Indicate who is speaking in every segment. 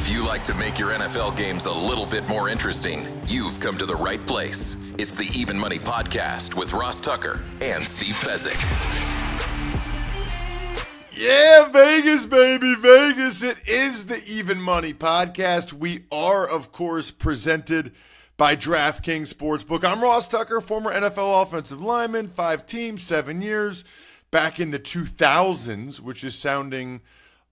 Speaker 1: If you like to make your NFL games a little bit more interesting, you've come to the right place. It's the Even Money Podcast with Ross Tucker and Steve Fezzik.
Speaker 2: Yeah, Vegas, baby, Vegas. It is the Even Money Podcast. We are, of course, presented by DraftKings Sportsbook. I'm Ross Tucker, former NFL offensive lineman, 5 teams, 7 years, back in the 2000s, which is sounding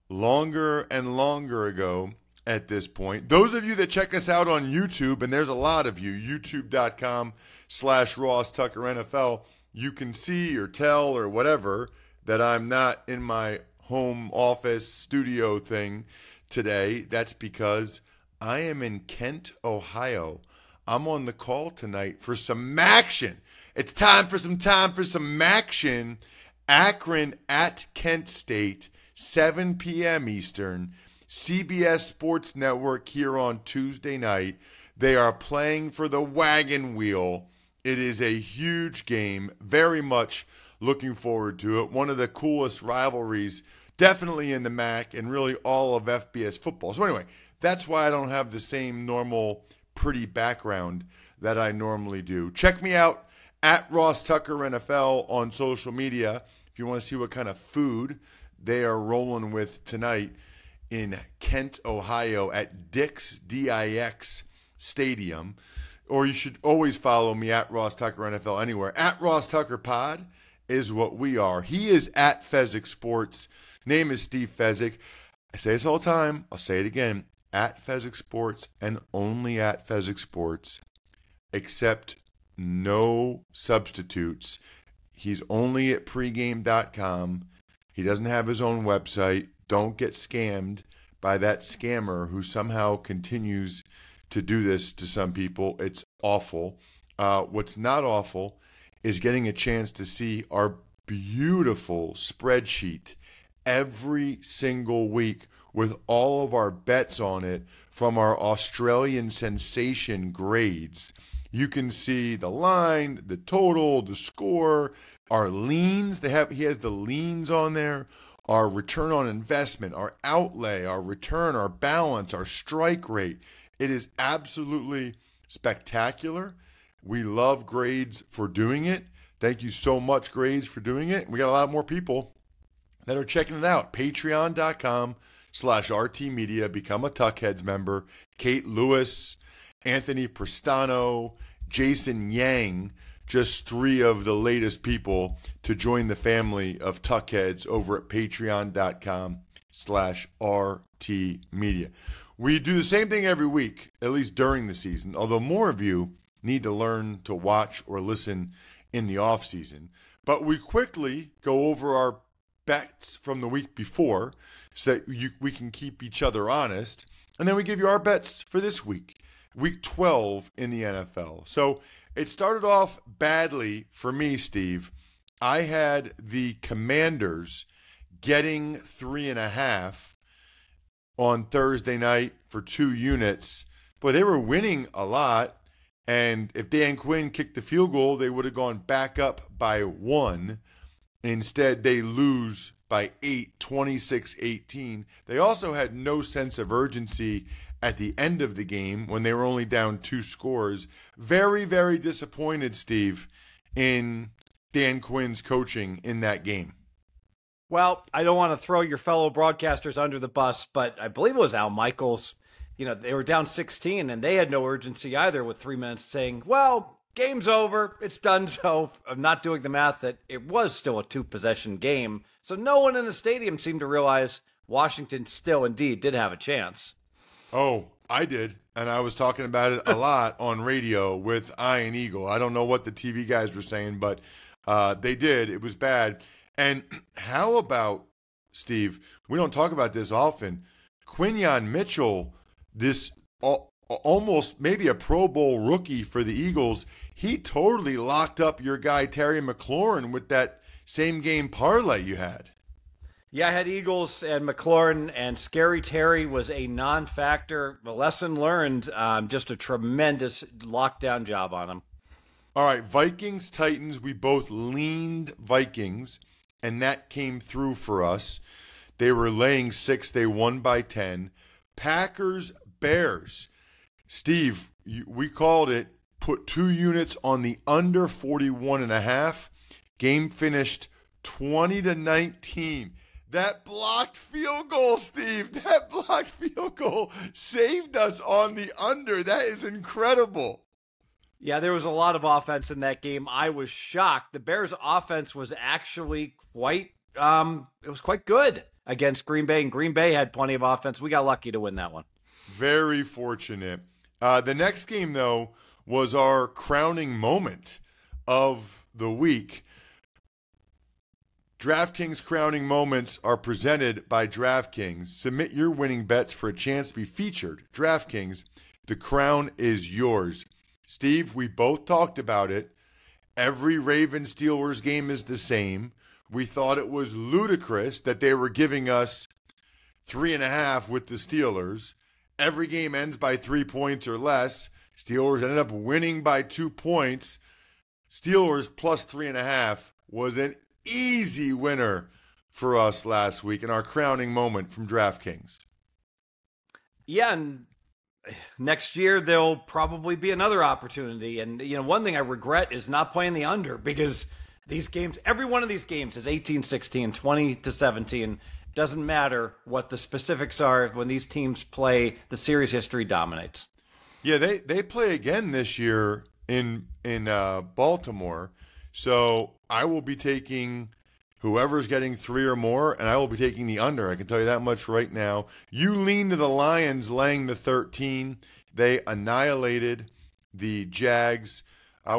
Speaker 2: longer and longer ago at this point. Those of you that check us out on YouTube, and there's a lot of you, youtube.com/Ross Tucker NFL, you can see or tell or whatever that I'm not in my home office studio thing today. That's because I am in Kent, Ohio. I'm on the call tonight for some action. It's time for some action. Akron at Kent State, 7 p.m. Eastern. CBS Sports Network here on Tuesday night. They are playing for the wagon wheel. It is a huge game. Very much looking forward to it. One of the coolest rivalries, definitely in the MAC and really all of FBS football. So anyway, that's why I don't have the same normal pretty background that I normally do. Check me out at Ross Tucker NFL on social media if you want to see what kind of food they are rolling with tonight in Kent, Ohio at Dick's, D-I-X Stadium. Or you should always follow me at Ross Tucker NFL anywhere. At Ross Tucker Pod is what we are. He is at Fezzik Sports. Name is Steve Fezzik. I say this all the time. I'll say it again. At Fezzik Sports and only at Fezzik Sports. Except no substitutes. He's only at pregame.com. He doesn't have his own website. Don't get scammed by that scammer who somehow continues to do this to some people. It's awful. What's not awful is getting a chance to see our beautiful spreadsheet every single week with all of our bets on it from our Australian sensation grades. You can see the line, the total, the score, our leans. He has the leans on there. Our return on investment, our outlay, our return, our balance, our strike rate. It is absolutely spectacular. We love Grades for doing it. Thank you so much, Grades, for doing it. We got a lot more people that are checking it out. Patreon.com/RT Media. Become a Tuckheads member. Kate Lewis, Anthony Prestano, Jason Yang. Just 3 of the latest people to join the family of Tuckheads over at patreon.com/RT Media. We do the same thing every week, at least during the season, although more of you need to learn to watch or listen in the off season. But we quickly go over our bets from the week before so that we can keep each other honest. And then we give you our bets for this week, week 12 in the NFL. So it started off badly for me, Steve. I had the Commanders getting 3.5 on Thursday night for 2 units. But they were winning a lot. And if Dan Quinn kicked the field goal, they would have gone back up by 1. Instead, they lose by 8, 26-18. They also had no sense of urgency at the end of the game when they were only down 2 scores. Very, very disappointed, Steve, in Dan Quinn's coaching in that game.
Speaker 3: Well, I don't want to throw your fellow broadcasters under the bus, but I believe it was Al Michaels. You know, they were down 16, and they had no urgency either with 3 minutes saying, well, game's over. It's done. So I'm not doing the math that it was still a 2-possession game. So no one in the stadium seemed to realize Washington still indeed did have a chance.
Speaker 2: Oh, I did. And I was talking about it a lot on radio with Ian Eagle. I don't know what the TV guys were saying, but they did. It was bad. And how about, Steve, we don't talk about this often, Quinyon Mitchell, this almost maybe a Pro Bowl rookie for the Eagles, he totally locked up your guy Terry McLaurin with that same game parlay you had.
Speaker 3: Yeah, I had Eagles and McLaurin, and Scary Terry was a non-factor. A lesson learned, just a tremendous lockdown job on him.
Speaker 2: All right, Vikings, Titans, we both leaned Vikings, and that came through for us. They were laying 6. They won by 10. Packers, Bears. Steve, we called it, put 2 units on the under 41.5. Game finished 20-19. That blocked field goal, Steve, that blocked field goal saved us on the under. That is incredible.
Speaker 3: Yeah, there was a lot of offense in that game. I was shocked. The Bears' offense was actually quite good against Green Bay, and Green Bay had plenty of offense. We got lucky to win that one.
Speaker 2: Very fortunate. The next game, though, was our crowning moment of the week. DraftKings crowning moments are presented by DraftKings. Submit your winning bets for a chance to be featured. DraftKings, the crown is yours. Steve, we both talked about it. Every Ravens-Steelers game is the same. We thought it was ludicrous that they were giving us 3.5 with the Steelers. Every game ends by 3 points or less. Steelers ended up winning by 2 points. Steelers plus 3.5 was an easy winner for us last week in our crowning moment from DraftKings.
Speaker 3: Yeah, and next year there'll probably be another opportunity. And, one thing I regret is not playing the under, because these games, every one of these games is 18-16, 20-17. Doesn't matter what the specifics are when these teams play, the series history dominates.
Speaker 2: Yeah, they play again this year in Baltimore. So I will be taking whoever's getting 3 or more, and I will be taking the under. I can tell you that much right now. You lean to the Lions laying the 13. They annihilated the Jags.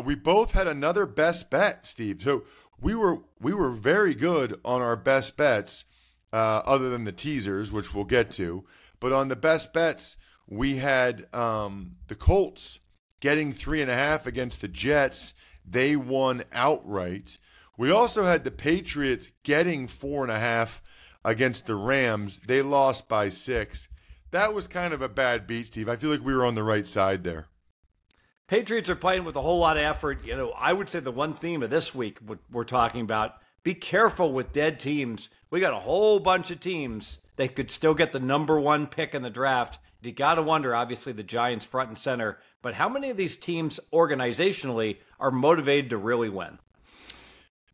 Speaker 2: We both had another best bet, Steve. So we were very good on our best bets, other than the teasers, which we'll get to. But on the best bets, we had the Colts getting 3.5 against the Jets. They won outright. We also had the Patriots getting 4.5 against the Rams. They lost by 6. That was kind of a bad beat, Steve. I feel like we were on the right side there.
Speaker 3: Patriots are playing with a whole lot of effort. I would say the one theme of this week we're talking about, be careful with dead teams. We got a whole bunch of teams that could still get the number 1 pick in the draft. You got to wonder, obviously, the Giants front and center, but how many of these teams organizationally are motivated to really win?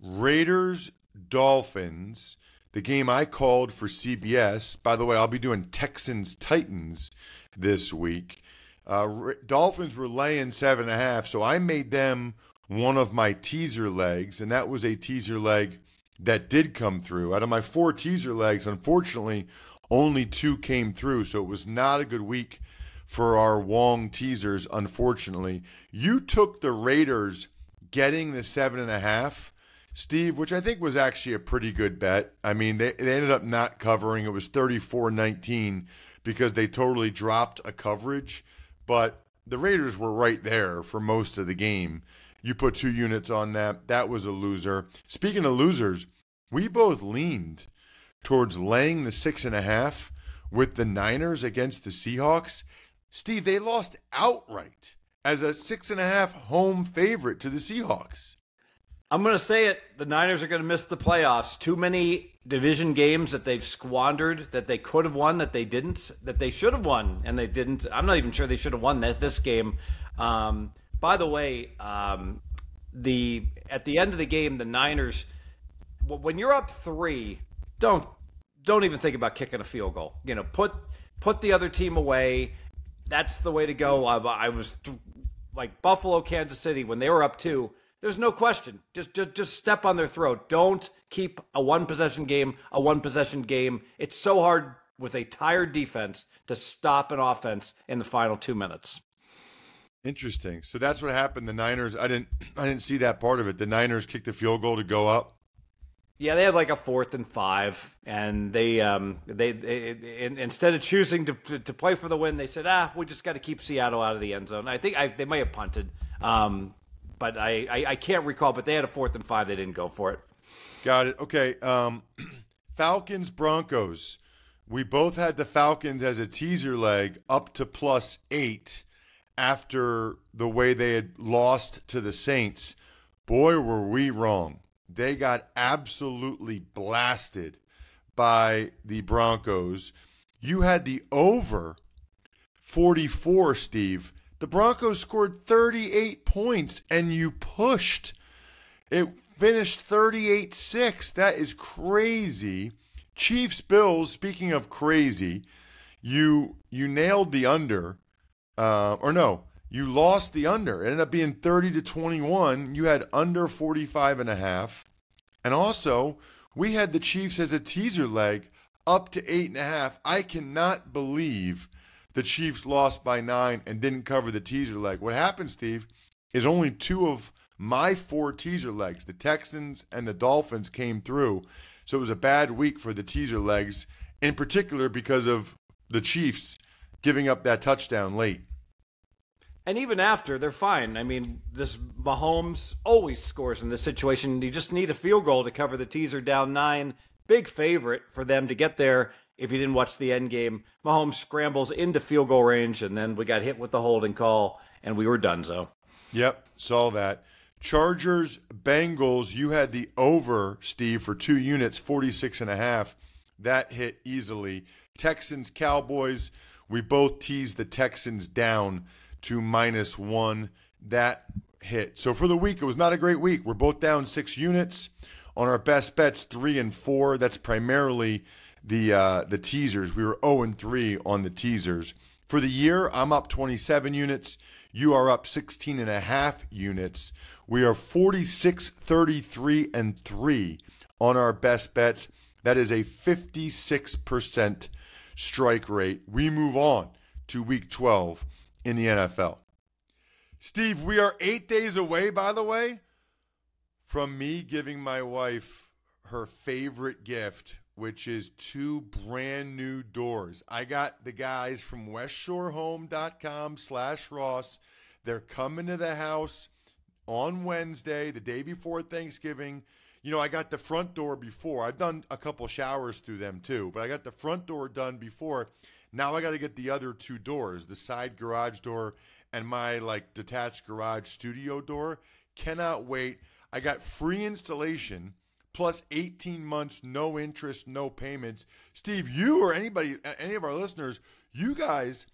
Speaker 2: Raiders, Dolphins, the game I called for CBS. By the way, I'll be doing Texans, Titans this week. Dolphins were laying 7.5, so I made them one of my teaser legs, and that was a teaser leg that did come through. Out of my 4 teaser legs, unfortunately, only 2 came through, so it was not a good week for our Wong teasers, unfortunately. You took the Raiders getting the 7.5, Steve, which I think was actually a pretty good bet. I mean, they ended up not covering. It was 34-19 because they totally dropped a coverage, but the Raiders were right there for most of the game. You put 2 units on that. That was a loser. Speaking of losers, we both leaned towards laying the 6.5 with the Niners against the Seahawks. Steve, they lost outright as a 6.5 home favorite to the Seahawks.
Speaker 3: I'm going to say it. The Niners are going to miss the playoffs. Too many division games that they've squandered, that they could have won, that they didn't, that they should have won, and they didn't. I'm not even sure they should have won this game. By the way, at the end of the game, the Niners, when you're up 3, don't even think about kicking a field goal. Put the other team away. That's the way to go. I was like Buffalo, Kansas City when they were up 2. There's no question. Just step on their throat. Don't keep a one-possession game a one-possession game. It's so hard with a tired defense to stop an offense in the final 2 minutes.
Speaker 2: Interesting. So that's what happened. The Niners, I didn't see that part of it. The Niners kicked the field goal to go up.
Speaker 3: Yeah, they had like a 4th and 5, and they instead of choosing to play for the win, they said, we just got to keep Seattle out of the end zone. I think they may have punted, but I can't recall. But they had a 4th and 5. They didn't go for it.
Speaker 2: Got it. Okay. Falcons, Broncos. We both had the Falcons as a teaser leg up to +8 after the way they had lost to the Saints. Boy, were we wrong. They got absolutely blasted by the Broncos. You had the over 44, Steve. The Broncos scored 38 points, and you pushed. It finished 38-6. That is crazy. Chiefs, Bills, speaking of crazy, you nailed the under. You lost the under. It ended up being 30-21. You had under 45.5. And also, we had the Chiefs as a teaser leg up to 8.5. I cannot believe the Chiefs lost by 9 and didn't cover the teaser leg. What happened, Steve, is only 2 of my 4 teaser legs, the Texans and the Dolphins, came through. So it was a bad week for the teaser legs, in particular because of the Chiefs giving up that touchdown late.
Speaker 3: And even after, they're fine. I mean, this Mahomes always scores in this situation. You just need a field goal to cover the teaser down 9. Big favorite for them to get there. If you didn't watch the end game, Mahomes scrambles into field goal range, and then we got hit with the holding call, and we were donezo.
Speaker 2: Yep, saw that. Chargers, Bengals, you had the over, Steve, for 2 units, 46.5. That hit easily. Texans, Cowboys, we both teased the Texans down to -1. That hit. So for the week, it was not a great week. We're both down 6 units. On our best bets, 3 and 4. That's primarily the teasers. We were 0-3 on the teasers. For the year, I'm up 27 units. You are up 16.5 units. We are 46, 33, and 3 on our best bets. That is a 56% strike rate. We move on to week 12 in the NFL. Steve, we are 8 days away, by the way, from me giving my wife her favorite gift, which is 2 brand new doors. I got the guys from westshorehome.com/Ross. They're coming to the house on Wednesday, the day before Thanksgiving. You know, I got the front door before. I've done a couple showers through them too, but I got the front door done before. Now I got to get the other 2 doors, the side garage door and my detached garage studio door. Cannot wait. I got free installation plus 18 months, no interest, no payments. Steve, you or anybody, any of our listeners, you guys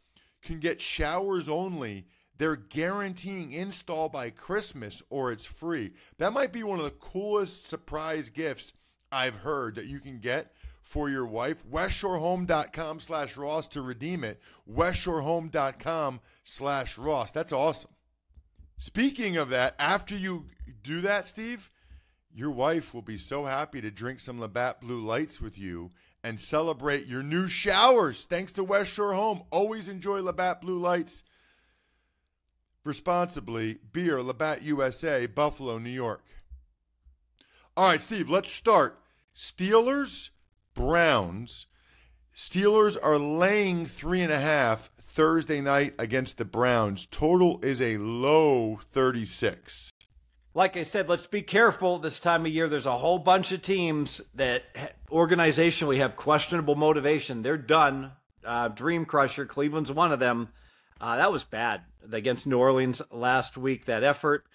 Speaker 2: can get showers only. They're guaranteeing install by Christmas or it's free. That might be one of the coolest surprise gifts I've heard that you can get for your wife. westshorehome.com/Ross to redeem it. westshorehome.com/Ross. That's awesome. Speaking of that, after you do that, Steve, your wife will be so happy to drink some Labatt Blue Lights with you and celebrate your new showers. Thanks to West Shore Home. Always enjoy Labatt Blue Lights responsibly. Beer, Labatt USA, Buffalo, New York. All right, Steve, let's start. Steelers, Browns. Steelers are laying 3.5 Thursday night against the Browns. Total is a low 36.
Speaker 3: Like I said, let's be careful this time of year. There's a whole bunch of teams that organizationally have questionable motivation. They're done. Dream Crusher, Cleveland's one of them. That was bad against New Orleans last week, that effort.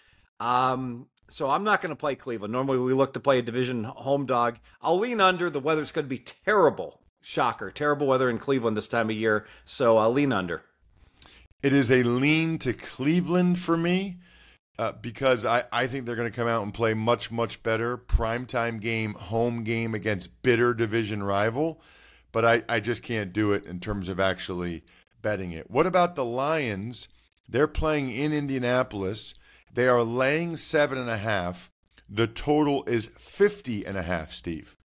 Speaker 3: So I'm not going to play Cleveland. Normally we look to play a division home dog. I'll lean under. The weather's going to be terrible. Shocker. Terrible weather in Cleveland this time of year. So I'll lean under.
Speaker 2: It is a lean to Cleveland for me. Because I think they're going to come out and play much, much better. Primetime game, home game against bitter division rival. But I just can't do it in terms of actually betting it. What about the Lions? They're playing in Indianapolis. They are laying 7.5. The total is 50.5, Steve.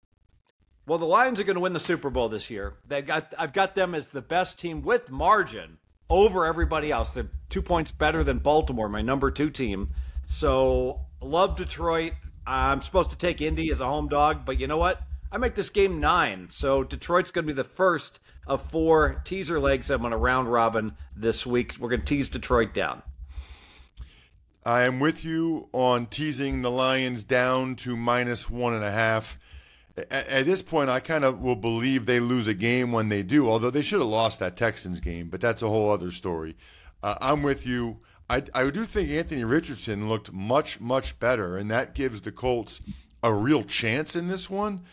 Speaker 3: Well, the Lions are going to win the Super Bowl this year. I've got them as the best team with margin over everybody else. They're 2 points better than Baltimore, my number 2 team. So, love Detroit. I'm supposed to take Indy as a home dog, but you know what? I make this game 9. So, Detroit's going to be the first of 4 teaser legs I'm going to round robin this week. We're going to tease Detroit down.
Speaker 2: I am with you on teasing the Lions down to -1.5. At this point, I kind of will believe they lose a game when they do, although they should have lost that Texans game, but that's a whole other story. I'm with you. I do think Anthony Richardson looked much, much better, and that gives the Colts a real chance in this one.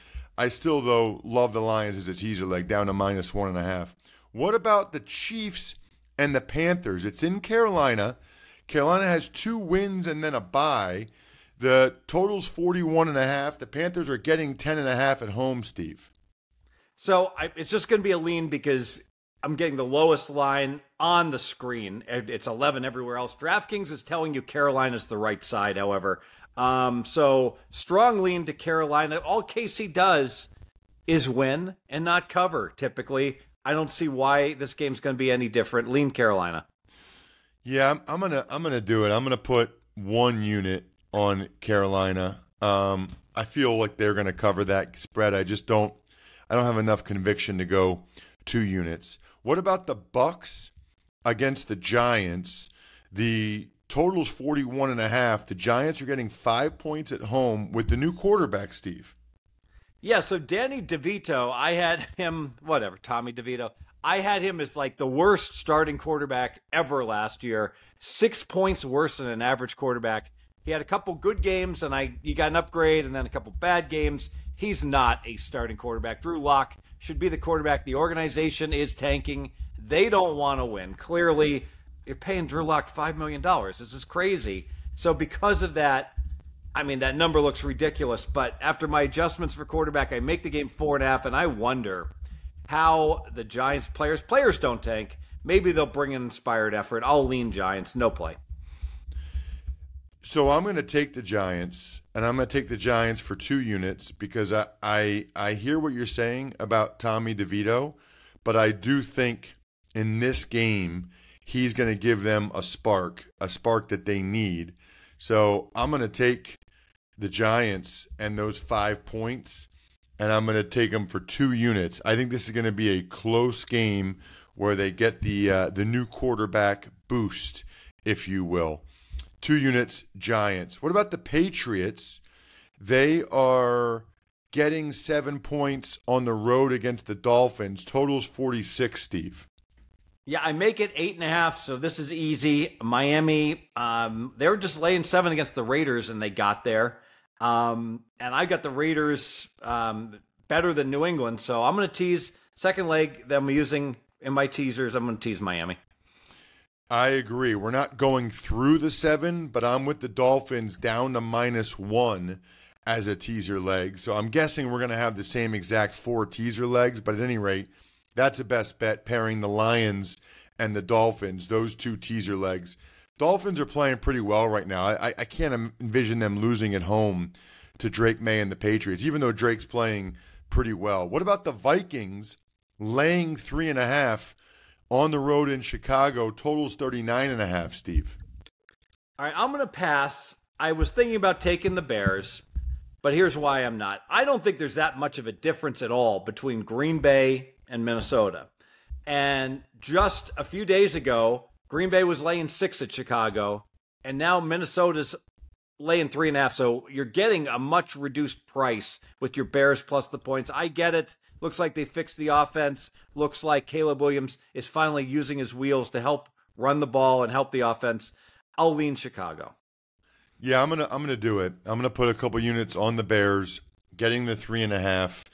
Speaker 2: I still, though, love the Lions as a teaser leg, down to -1.5. What about the Chiefs and the Panthers? It's in Carolina. Carolina has 2 wins and then a bye. The total's 41.5. The Panthers are getting 10.5 at home, Steve.
Speaker 3: So it's just going to be a lean because I'm getting the lowest line on the screen. It's 11 everywhere else. DraftKings is telling you Carolina's the right side, however. So strong lean to Carolina. All KC does is win and not cover, typically. I don't see why this game's going to be any different. Lean Carolina.
Speaker 2: Yeah, I'm gonna do it. I'm gonna put 1 unit on Carolina. I feel like they're gonna cover that spread. I don't have enough conviction to go 2 units. What about the Bucks against the Giants? The total's 41.5. The Giants are getting 5 points at home with the new quarterback, Steve.
Speaker 3: Yeah, so Danny DeVito, I had him, Tommy DeVito. I had him as like the worst starting quarterback ever last year. 6 points worse than an average quarterback. He had a couple good games, and he got an upgrade, and then a couple bad games. He's not a starting quarterback. Drew Lock should be the quarterback. The organization is tanking. They don't want to win. Clearly, you're paying Drew Lock $5 million. This is crazy. So because of that, I mean, that number looks ridiculous. But after my adjustments for quarterback, I make the game 4.5, and I wonder how the Giants players don't tank. Maybe they'll bring an inspired effort. I'll lean Giants. No play.
Speaker 2: So I'm going to take the Giants, and I'm going to take the Giants for 2 units because I hear what you're saying about Tommy DeVito, but I do think in this game he's going to give them a spark that they need. So I'm going to take the Giants and those 5 points, and I'm going to take them for 2 units. I think this is going to be a close game where they get the new quarterback boost, if you will. 2 units, Giants. What about the Patriots? They are getting 7 points on the road against the Dolphins. Total's 46, Steve.
Speaker 3: Yeah, I make it 8.5, so this is easy. Miami, they were just laying 7 against the Raiders, and they got there. And I got the Raiders better than New England, so I'm going to tease second leg that I'm using in my teasers. I'm going to tease Miami.
Speaker 2: I agree. We're not going through the 7, but I'm with the Dolphins down to -1 as a teaser leg. So I'm guessing we're going to have the same exact 4 teaser legs, but at any rate, that's a best bet pairing the Lions and the Dolphins, those 2 teaser legs. Dolphins are playing pretty well right now. I can't envision them losing at home to Drake May and the Patriots, even though Drake's playing pretty well. What about the Vikings laying 3.5 on the road in Chicago? Totals 39.5, Steve.
Speaker 3: All right, I'm going to pass. I was thinking about taking the Bears, but here's why I'm not. I don't think there's that much of a difference at all between Green Bay and Minnesota. And just a few days ago, Green Bay was laying 6 at Chicago, and now Minnesota's laying 3.5. So you're getting a much reduced price with your Bears plus the points. I get it. Looks like they fixed the offense. Looks like Caleb Williams is finally using his wheels to help run the ball and help the offense. I'll lean Chicago.
Speaker 2: Yeah, I'm gonna do it. I'm gonna put a couple units on the Bears, getting the 3.5.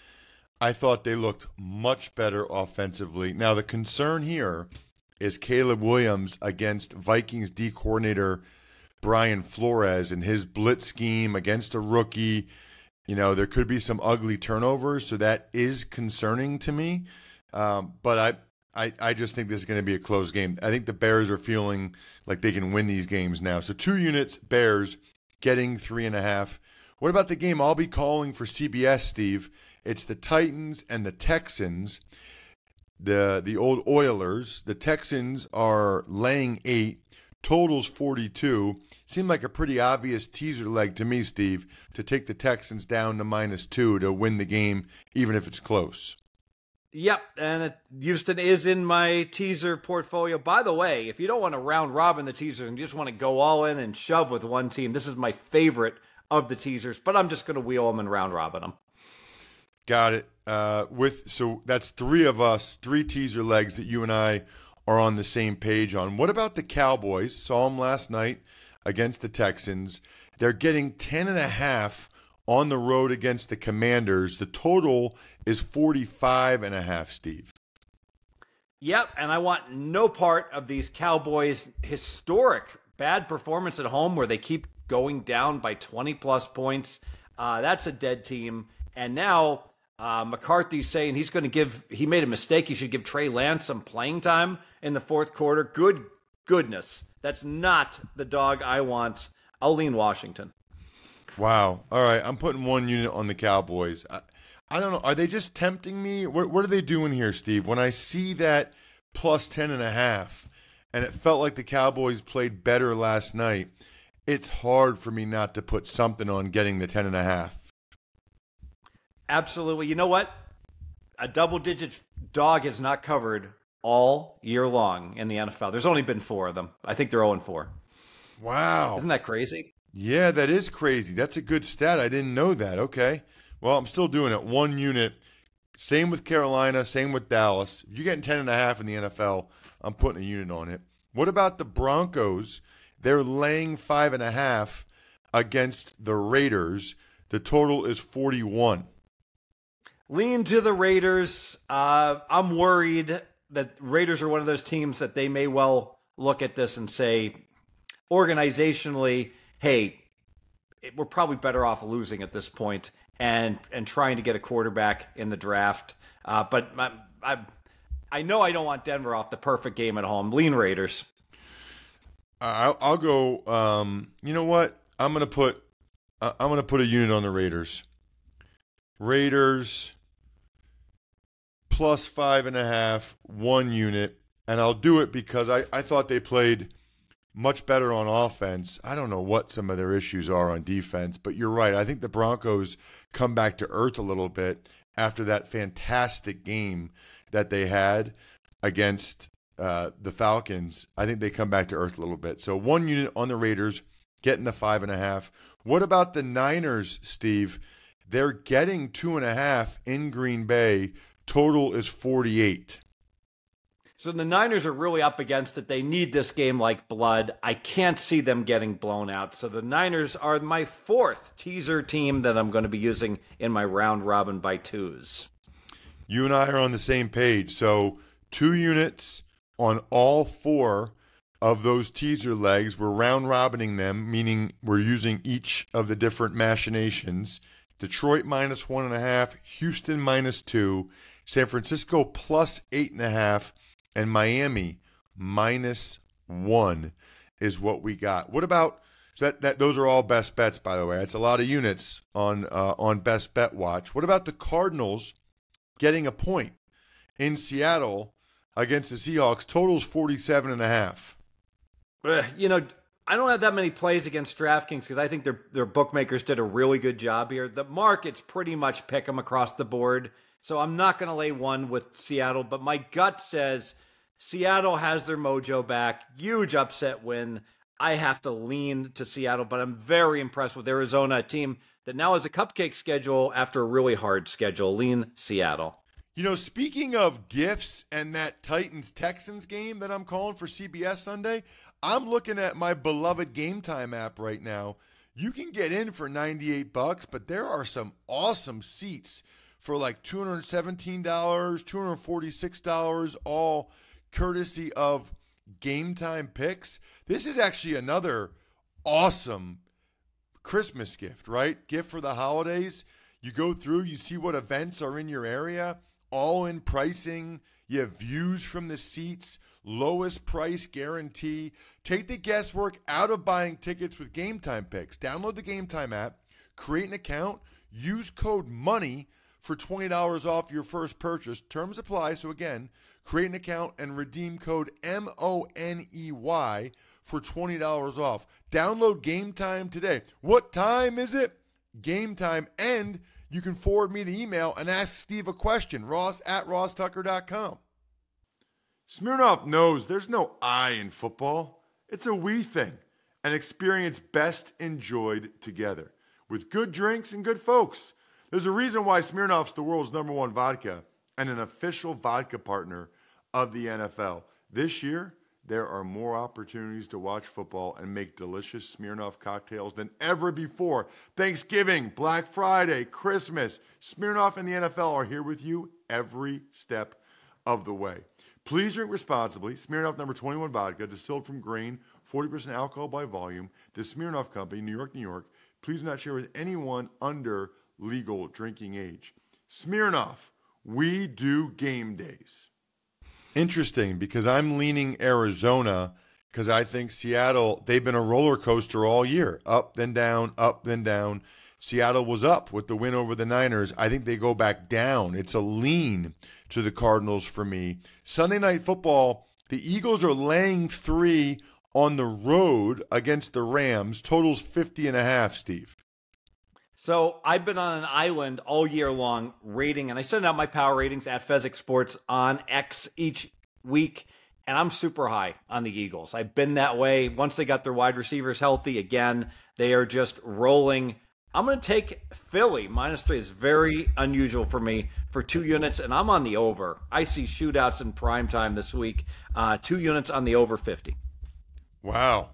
Speaker 2: I thought they looked much better offensively. Now the concern here is Caleb Williams against Vikings D coordinator Brian Flores and his blitz scheme against a rookie. You know, there could be some ugly turnovers, so that is concerning to me. But I just think this is going to be a close game. I think the Bears are feeling like they can win these games now. So 2 units, Bears, getting 3.5. What about the game I'll be calling for CBS, Steve? It's the Titans and the Texans, the old Oilers. The Texans are laying 8. Totals 42. Seemed like a pretty obvious teaser leg to me, Steve, to take the Texans down to -2 to win the game, even if it's close.
Speaker 3: Yep, and Houston is in my teaser portfolio. By the way, if you don't want to round robin the teasers and you just want to go all in and shove with one team, this is my favorite of the teasers, but I'm just going to wheel them and round robin them.
Speaker 2: Got it. So that's 3 of us, 3 teaser legs that you and I are on the same page on. What about the Cowboys? Saw them last night against the Texans. They're getting 10.5 on the road against the Commanders. The total is 45.5, Steve.
Speaker 3: Yep, and I want no part of these Cowboys' historic bad performance at home where they keep going down by 20-plus points. That's a dead team. And now McCarthy's saying he made a mistake. He should give Trey Lance some playing time in the fourth quarter. Goodness. That's not the dog I want. I'll lean Washington.
Speaker 2: Wow. All right, I'm putting 1 unit on the Cowboys. I don't know. Are they just tempting me? What are they doing here, Steve? When I see that plus 10.5, and it felt like the Cowboys played better last night, it's hard for me not to put something on getting the 10.5.
Speaker 3: Absolutely. You know what? A double-digit dog has not covered all year long in the NFL. There's only been 4 of them. I think they're 0-4.
Speaker 2: Wow.
Speaker 3: Isn't that crazy?
Speaker 2: Yeah, that is crazy. That's a good stat. I didn't know that. Okay. Well, I'm still doing it. 1 unit. Same with Carolina. Same with Dallas. If you're getting 10.5 in the NFL, I'm putting a unit on it. What about the Broncos? They're laying 5.5 against the Raiders. The total is 41.
Speaker 3: Lean to the Raiders. I'm worried that Raiders are one of those teams that they may well look at this and say, organizationally, hey, we're probably better off losing at this point and trying to get a quarterback in the draft. But I know I don't want Denver off the perfect game at home. Lean Raiders.
Speaker 2: I'll go. You know what? I'm gonna put a unit on the Raiders. Raiders plus 5.5, 1 unit, and I'll do it because I thought they played much better on offense. I don't know what some of their issues are on defense, but you're right. I think the Broncos come back to earth a little bit after that fantastic game that they had against the Falcons. I think they come back to earth a little bit. So 1 unit on the Raiders, getting the 5.5. What about the Niners, Steve? They're getting 2.5 in Green Bay. Total is 48.
Speaker 3: So the Niners are really up against it. They need this game like blood. I can't see them getting blown out. So the Niners are my 4th teaser team that I'm going to be using in my round robin by 2s.
Speaker 2: You and I are on the same page. So 2 units on all 4 of those teaser legs. We're round robining them, meaning we're using each of the different machinations. Detroit minus 1.5, Houston minus 2, San Francisco plus 8.5, and Miami minus 1 is what we got. What about that? Those are all best bets, by the way. That's a lot of units on Best Bet Watch. What about the Cardinals getting a point in Seattle against the Seahawks? Totals 47.5.
Speaker 3: You know, I don't have that many plays against DraftKings because I think their bookmakers did a really good job here. The markets pretty much pick them across the board. So I'm not going to lay 1 with Seattle, but my gut says Seattle has their mojo back. Huge upset win. I have to lean to Seattle, but I'm very impressed with Arizona, a team that now has a cupcake schedule after a really hard schedule. Lean Seattle.
Speaker 2: You know, speaking of gifts and that Titans-Texans game that I'm calling for CBS Sunday, I'm looking at my beloved Game Time app right now. You can get in for $98, but there are some awesome seats for like $217, $246, all courtesy of Game Time Picks. This is actually another awesome Christmas gift, right? Gift for the holidays. You go through, you see what events are in your area, all in pricing. You have views from the seats, lowest price guarantee. Take the guesswork out of buying tickets with Game Time Picks. Download the Game Time app, create an account, use code MONEY for $20 off your first purchase. Terms apply. So again, create an account and redeem code MONEY for $20 off. Download Game Time today. What time is it? Game Time. And you can forward me the email and ask Steve a question. Ross@rosstucker.com. Smirnoff knows there's no I in football. It's a we thing. An experience best enjoyed together with good drinks and good folks. There's a reason why Smirnoff's the world's #1 vodka and an official vodka partner of the NFL. This year, there are more opportunities to watch football and make delicious Smirnoff cocktails than ever before. Thanksgiving, Black Friday, Christmas, Smirnoff and the NFL are here with you every step of the way. Please drink responsibly. Smirnoff number 21 vodka, distilled from grain, 40% alcohol by volume. The Smirnoff Company, New York, New York. Please do not share with anyone under legal drinking age. Smirnoff, we do game days. Interesting, because I'm leaning Arizona, because I think Seattle, they've been a roller coaster all year. Up, then down, up, then down. Seattle was up with the win over the Niners. I think they go back down. It's a lean to the Cardinals for me. Sunday Night Football, the Eagles are laying 3 on the road against the Rams. Totals 50.5, Steve.
Speaker 3: So I've been on an island all year long rating, and I send out my power ratings at Fezzik Sports on X each week, and I'm super high on the Eagles. I've been that way. Once they got their wide receivers healthy again, they are just rolling. I'm going to take Philly. -3 is very unusual for me for 2 units, and I'm on the over. I see shootouts in primetime this week. 2 units on the over 50.
Speaker 2: Wow.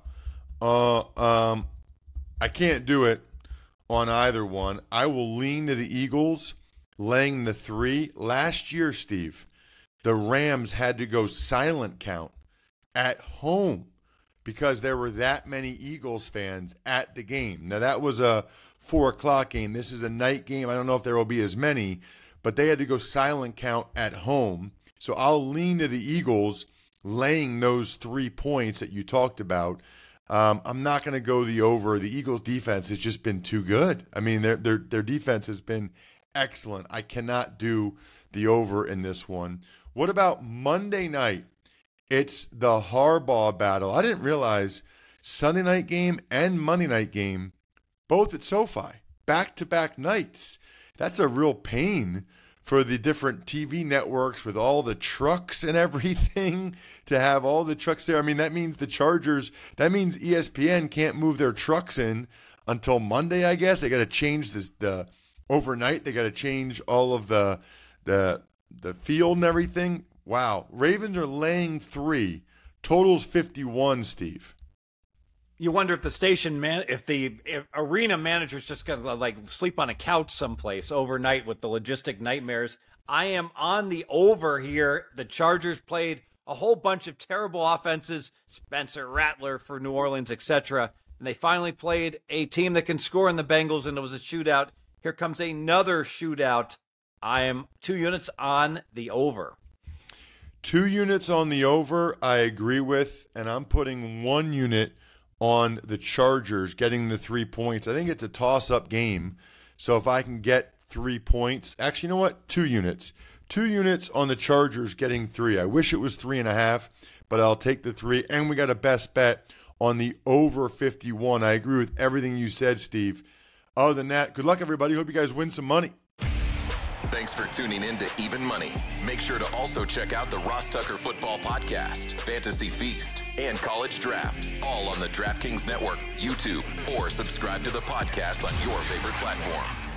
Speaker 2: I can't do it on either one. I will lean to the Eagles, laying the 3. Last year, Steve, the Rams had to go silent count at home because there were that many Eagles fans at the game. Now, that was a 4 o'clock game. This is a night game. I don't know if there will be as many, but they had to go silent count at home. So I'll lean to the Eagles, laying those 3 points that you talked about. I'm not going to go the over. The Eagles' defense has just been too good. I mean, their defense has been excellent. I cannot do the over in this one. What about Monday night? It's the Harbaugh battle. I didn't realize Sunday night game and Monday night game, both at SoFi, back-to-back nights. That's a real pain for the different TV networks with all the trucks and everything, to have all the trucks there. I mean, that means the Chargers, that means ESPN can't move their trucks in until Monday, I guess. They got to change the overnight. They got to change all of the field and everything. Wow. Ravens are laying 3. Totals 51, Steve.
Speaker 3: You wonder if the station if arena manager's just gonna like sleep on a couch someplace overnight with the logistic nightmares. I am on the over here. The Chargers played a whole bunch of terrible offenses, Spencer Rattler for New Orleans, etc. And they finally played a team that can score in the Bengals, and it was a shootout. Here comes another shootout. I am 2 units on the over.
Speaker 2: 2 units on the over, I agree with, and I'm putting 1 unit on the Chargers getting the 3 points. I think it's a toss-up game. So if I can get 3 points, actually, you know what? 2 units. 2 units on the Chargers getting 3. I wish it was 3.5, but I'll take the 3. And we got a best bet on the over 51. I agree with everything you said, Steve. Other than that, good luck, everybody. Hope you guys win some money.
Speaker 1: Thanks for tuning in to Even Money. Make sure to also check out the Ross Tucker Football Podcast, Fantasy Feast, and College Draft, all on the DraftKings Network, YouTube, or subscribe to the podcast on your favorite platform.